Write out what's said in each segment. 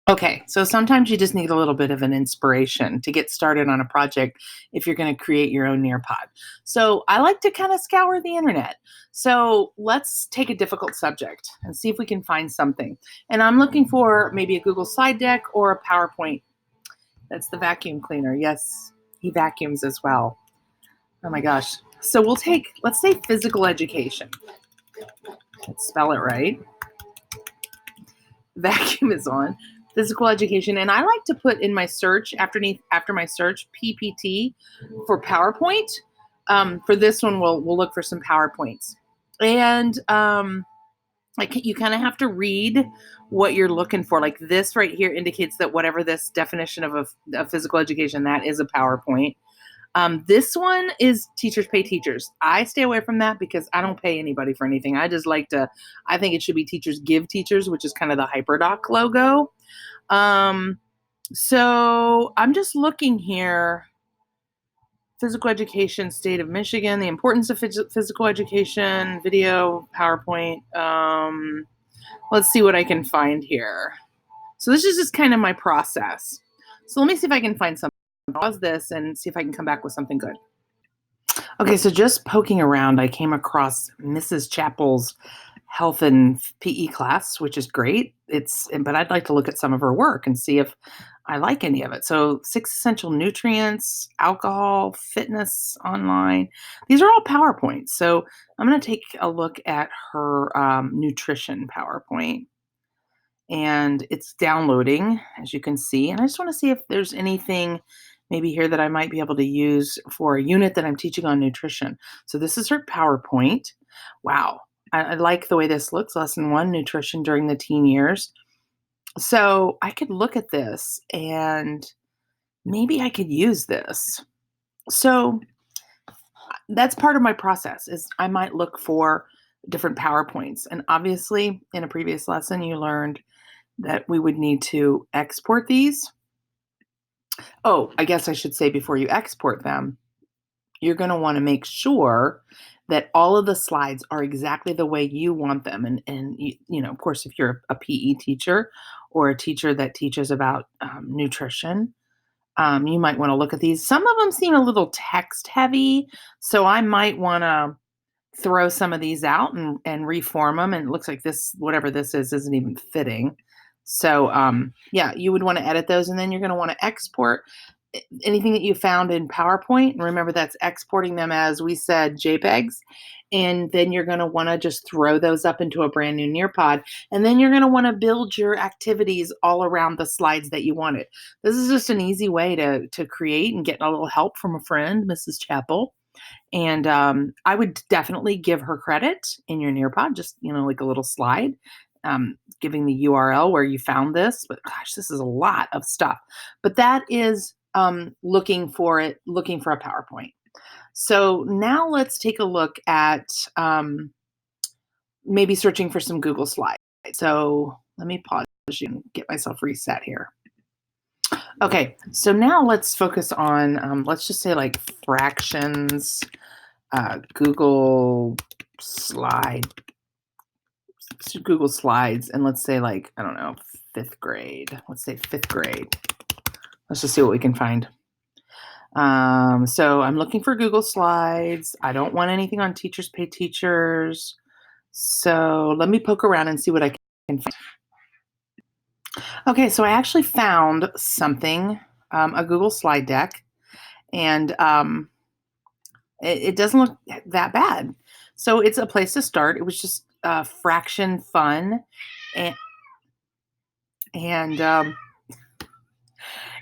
Okay, so sometimes you just need a little bit of an inspiration to get started on a project if you're going to create your own Nearpod. So I like to kind of scour the internet. So let's take a difficult subject and see if we can find something. And I'm looking for maybe a Google slide deck or a PowerPoint. That's the vacuum cleaner. Yes, he vacuums as well. Oh my gosh. So let's say physical education. Let's spell it right. Vacuum is on. Physical education. And I like to put in my search after my search PPT for PowerPoint. For this one, we'll look for some PowerPoints. And you kind of have to read what you're looking for. Like this right here indicates that whatever this definition of a physical education, that is a PowerPoint. This one is teachers pay teachers. I stay away from that because I don't pay anybody for anything. I think it should be teachers give teachers, which is kind of the HyperDoc logo. Um, so I'm just looking here. Physical education, state of Michigan, the importance of physical education, video, PowerPoint. Let's see what I can find here. So this is just kind of my process. So let me see if I can find something. Pause this and see if I can come back with something good. Okay, so just poking around, I came across Mrs. Chappell's health and PE class, which is great. But I'd like to look at some of her work and see if I like any of it. So, 6 essential nutrients, alcohol, fitness online. These are all PowerPoints. So, I'm going to take a look at her nutrition PowerPoint. And it's downloading, as you can see. And I just want to see if there's anything maybe here that I might be able to use for a unit that I'm teaching on nutrition. So this is her PowerPoint. Wow. I like the way this looks. Lesson 1, nutrition during the teen years. So I could look at this and maybe I could use this. So that's part of my process is I might look for different PowerPoints. And obviously in a previous lesson, you learned that we would need to export these. Oh, I guess I should say before you export them, you're going to want to make sure that all of the slides are exactly the way you want them. And of course, if you're a PE teacher or a teacher that teaches about nutrition, you might want to look at these. Some of them seem a little text heavy, so I might want to throw some of these out and reform them. And it looks like this, whatever this is, isn't even fitting. So yeah, you would want to edit those, and then you're going to want to export anything that you found in PowerPoint. And remember, that's exporting them as we said, JPEGs. And then you're going to want to just throw those up into a brand new Nearpod. And then you're going to want to build your activities all around the slides that you wanted. This is just an easy way to create and get a little help from a friend, Mrs. Chappell. And I would definitely give her credit in your Nearpod, just, like a little slide, giving the URL where you found this. But gosh, this is a lot of stuff. But that is looking for a PowerPoint. So now let's take a look at maybe searching for some Google Slides. So let me pause and get myself reset here. Okay, so now let's focus on, let's just say like fractions, Google Slides, and let's say like, I don't know, 5th grade. Let's say 5th grade. Let's just see what we can find. So I'm looking for Google Slides. I don't want anything on Teachers Pay Teachers. So let me poke around and see what I can find. Okay, so I actually found something, a Google slide deck, and it doesn't look that bad. So it's a place to start. It was just fraction fun, and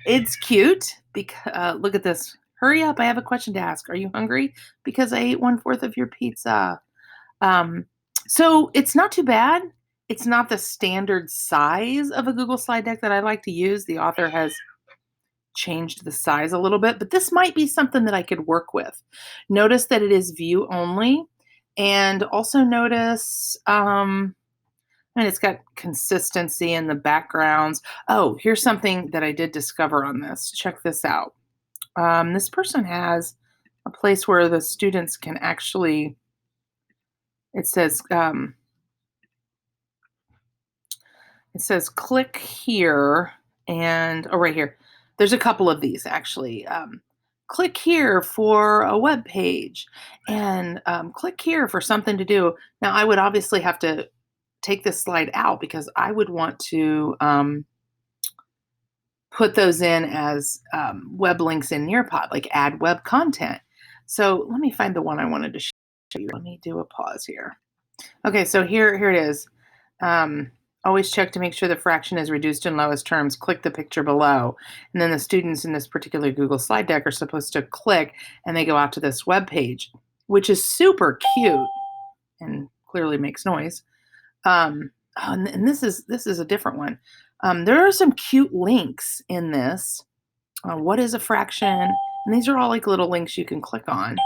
it's cute. Because look at this. Hurry up! I have a question to ask. Are you hungry? Because I ate 1/4 of your pizza. So it's not too bad. It's not the standard size of a Google slide deck that I like to use. The author has changed the size a little bit, but this might be something that I could work with. Notice that it is view only, and also notice, and it's got consistency in the backgrounds. Oh, here's something that I did discover on this. Check this out. This person has a place where the students can actually, it says, It says click here and oh, right here. There's a couple of these actually. Click here for a web page and click here for something to do. Now, I would obviously have to take this slide out because I would want to put those in as web links in Nearpod, like add web content. So let me find the one I wanted to show you. Let me do a pause here. Okay, so here it is. Um, Always check to make sure the fraction is reduced in lowest terms. Click the picture below. And then the students in this particular Google slide deck are supposed to click and they go out to this web page, which is super cute and clearly makes noise. And this is a different one. There are some cute links in this. What is a fraction? And these are all like little links you can click on.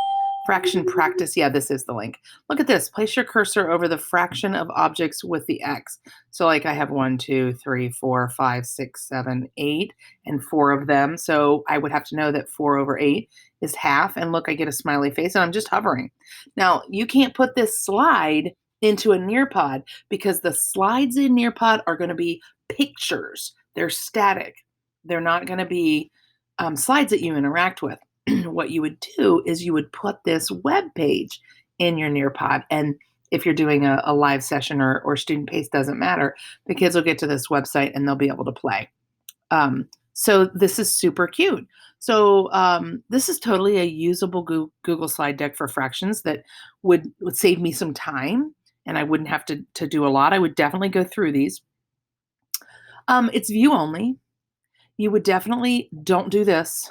Fraction practice. Yeah, this is the link. Look at this. Place your cursor over the fraction of objects with the X. So like I have 1, 2, 3, 4, 5, 6, 7, 8, and 4 of them. So I would have to know that 4 over 8 is half. And look, I get a smiley face and I'm just hovering. Now, you can't put this slide into a Nearpod because the slides in Nearpod are going to be pictures. They're static. They're not going to be slides that you interact with. What you would do is you would put this web page in your Nearpod. And if you're doing a live session or student pace, doesn't matter. The kids will get to this website and they'll be able to play. So this is super cute. So this is totally a usable Google slide deck for fractions that would save me some time and I wouldn't have to do a lot. I would definitely go through these. It's view only. You would definitely don't do this.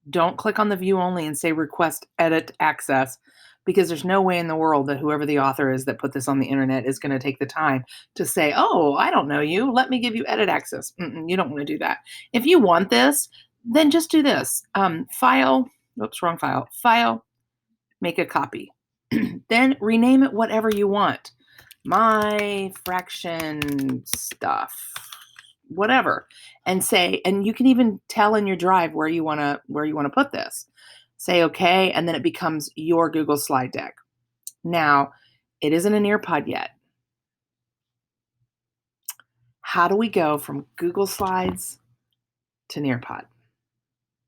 Don't click on the view only and say request edit access because there's no way in the world that whoever the author is that put this on the internet is going to take the time to say, oh, I don't know you. Let me give you edit access. You don't want to do that. If you want this, then just do this. File, oops, wrong file. File, make a copy. Then rename it whatever you want. My fraction stuff, whatever, and say, and you can even tell in your drive where you want to put this. Say okay, and then it becomes your Google slide deck. Now, it isn't a Nearpod yet. How do we go from Google Slides to Nearpod?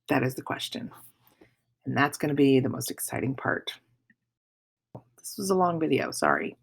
That is the question. And that's going to be the most exciting part. This was a long video, sorry.